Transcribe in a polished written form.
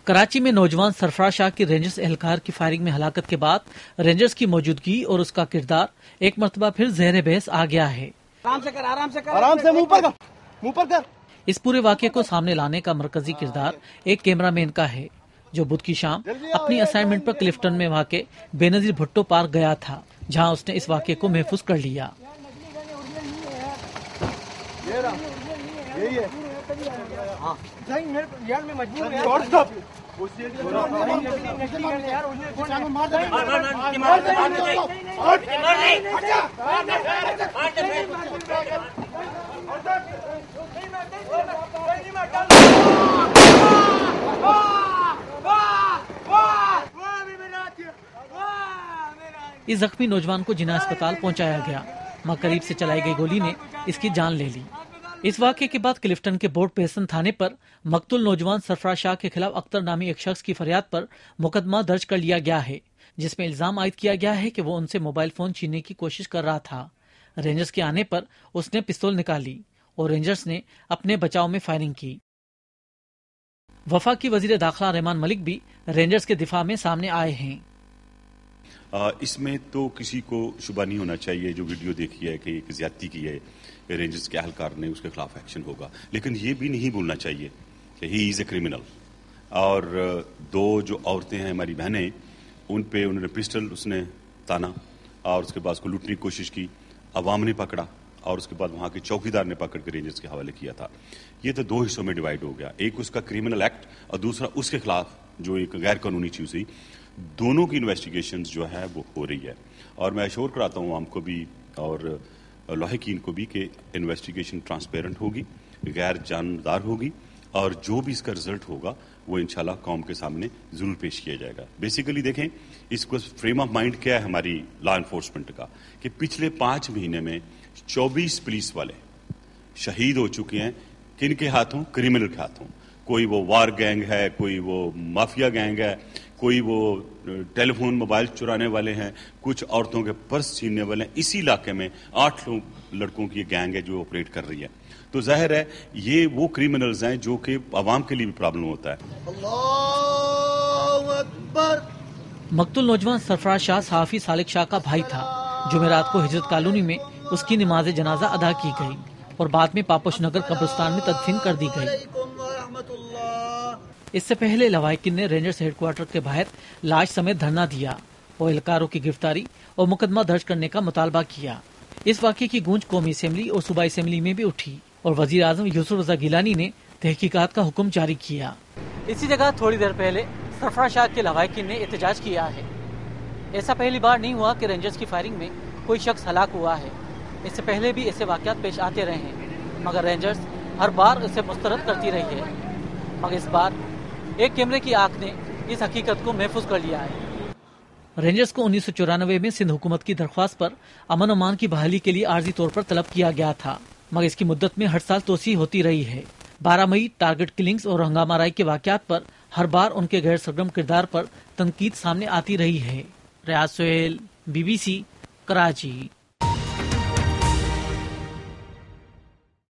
کراچی میں نوجوان سرفراز شاہ کی رینجرز اہلکار کی فائرنگ میں ہلاکت کے بعد رینجرز کی موجودگی اور اس کا کردار ایک مرتبہ پھر زیر بحث آ گیا ہے۔ آرام سے منہ پر کر۔ اس پورے واقعے کو سامنے لانے کا مرکزی کردار ایک کیمرہ مین کا ہے جو بدھ کی شام اپنی اسائنمنٹ پر کلفٹن میں واقع بے نظیر بھٹو پارک گیا تھا، جہاں اس نے اس واقعے کو محفوظ کر لیا۔ اس زخمی نوجوان کو جناح اسپتال پہنچایا گیا، مگر قریب سے چلائی گئی گولی نے اس کی جان لے لی۔ اس واقعے کے بعد کلفٹن کے بورڈ پیسن تھانے پر مقتول نوجوان سرفراز شاہ کے خلاف اختر نامی ایک شخص کی فریاد پر مقدمہ درج کر لیا گیا ہے، جس میں الزام عائد کیا گیا ہے کہ وہ ان سے موبائل فون چھیننے کی کوشش کر رہا تھا۔ رینجرز کے آنے پر اس نے پستول نکالی اور رینجرز نے اپنے بچاؤ میں فائرنگ کی۔ وفاقی وزیر داخلہ رحمان ملک بھی رینجرز کے دفاع میں سامنے آئے ہیں۔ اس میں تو کسی کو شبہ نہیں ہونا چاہیے جو ویڈیو دیکھی ہے کہ ایک زیادتی کی ہے رینجرز کے اہلکار نے، اس کے خلاف ایکشن ہوگا، لیکن یہ بھی نہیں بھولنا چاہیے کہ ہی از اے کرمنل۔ اور دو جو عورتیں ہیں ہماری بہنیں، ان پہ انہوں نے پسٹل اس نے تانا اور اس کے بعد اس کو لوٹنے کی کوشش کی، عوام نے پکڑا اور اس کے بعد وہاں کے چوکیدار نے پکڑ کے رینجرز کے حوالے کیا تھا۔ یہ تو دو حصوں میں ڈیوائیڈ ہو گیا، ایک اس کا کرمنل ایکٹ اور دوسرا اس کے خلاف جو ایک غیر قانونی چیز ہوئی۔ دونوں کی انویسٹیگیشنز جو ہے وہ ہو رہی ہے، اور میں اشور کراتا ہوں عوام کو بھی اور لاحقین کو بھی کہ انویسٹیگیشن ٹرانسپیرنٹ ہوگی، غیر جانبدار ہوگی، اور جو بھی اس کا رزلٹ ہوگا وہ انشاءاللہ قوم کے سامنے ضرور پیش کیا جائے گا۔ بیسیکلی دیکھیں اس کو فریم آف مائنڈ کیا ہے ہماری لا انفورسمنٹ کا، کہ پچھلے 5 مہینے میں 24 پولیس والے شہید ہو چکے ہیں۔ کن کے ہاتھوں؟ کرمنل کے ہاتھوں۔ کوئی وہ وار گینگ ہے، کوئی وہ مافیا گینگ ہے، کوئی وہ ٹیلی فون موبائل چرانے والے ہیں، کچھ عورتوں کے پرس چھیننے والے ہیں۔ اسی علاقے میں 8 لڑکوں کی گینگ ہے جو آپریٹ کر رہی ہے۔ تو ظاہر ہے یہ وہ کریمنلز ہیں جو کہ عوام کے لیے بھی پرابلم ہوتا ہے۔ اللہ اکبر۔ مقتول نوجوان سرفراز شاہ صحافی سالک شاہ کا بھائی تھا۔ جمعرات کو ہجرت کالونی میں اس کی نماز جنازہ ادا کی گئی اور بعد میں پاپوش نگر قبرستان میں تدفین کر دی گئی۔ اس سے پہلے لواحقین نے رینجرز ہیڈ کوارٹر کے باہر لاش سمیت دھرنا دیا اور اہلکاروں کی گرفتاری اور مقدمہ درج کرنے کا مطالبہ کیا۔ اس واقعے کی گونج قومی اسمبلی اور صوبائی اسمبلی میں بھی اٹھی اور وزیر اعظم یوسف رضا گیلانی نے تحقیقات کا حکم جاری کیا۔ اسی جگہ تھوڑی دیر پہلے سرفراز شاہ کے لواحقین نے احتجاج کیا ہے۔ ایسا پہلی بار نہیں ہوا کہ رینجرز کی فائرنگ میں کوئی شخص ہلاک ہوا ہے۔ اس سے پہلے بھی ایسے واقعات پیش آتے رہے ہیں، مگر رینجرز ہر بار اسے مسترد کرتی رہی ہے۔ مگر اس بار ایک کیمرے کی آنکھ نے اس حقیقت کو محفوظ کر لیا ہے۔ رینجرز کو 1994 میں سندھ حکومت کی درخواست پر امن و امان کی بحالی کے لیے عارضی طور پر طلب کیا گیا تھا، مگر اس کی مدت میں ہر سال توسیع ہوتی رہی ہے۔ 12 مئی ٹارگٹ کلنگز اور ہنگامہ آرائی کے واقعات پر ہر بار ان کے غیر سرگرم کردار پر تنقید سامنے آتی رہی ہے۔ ریاض سہیل، BBC، کراچی۔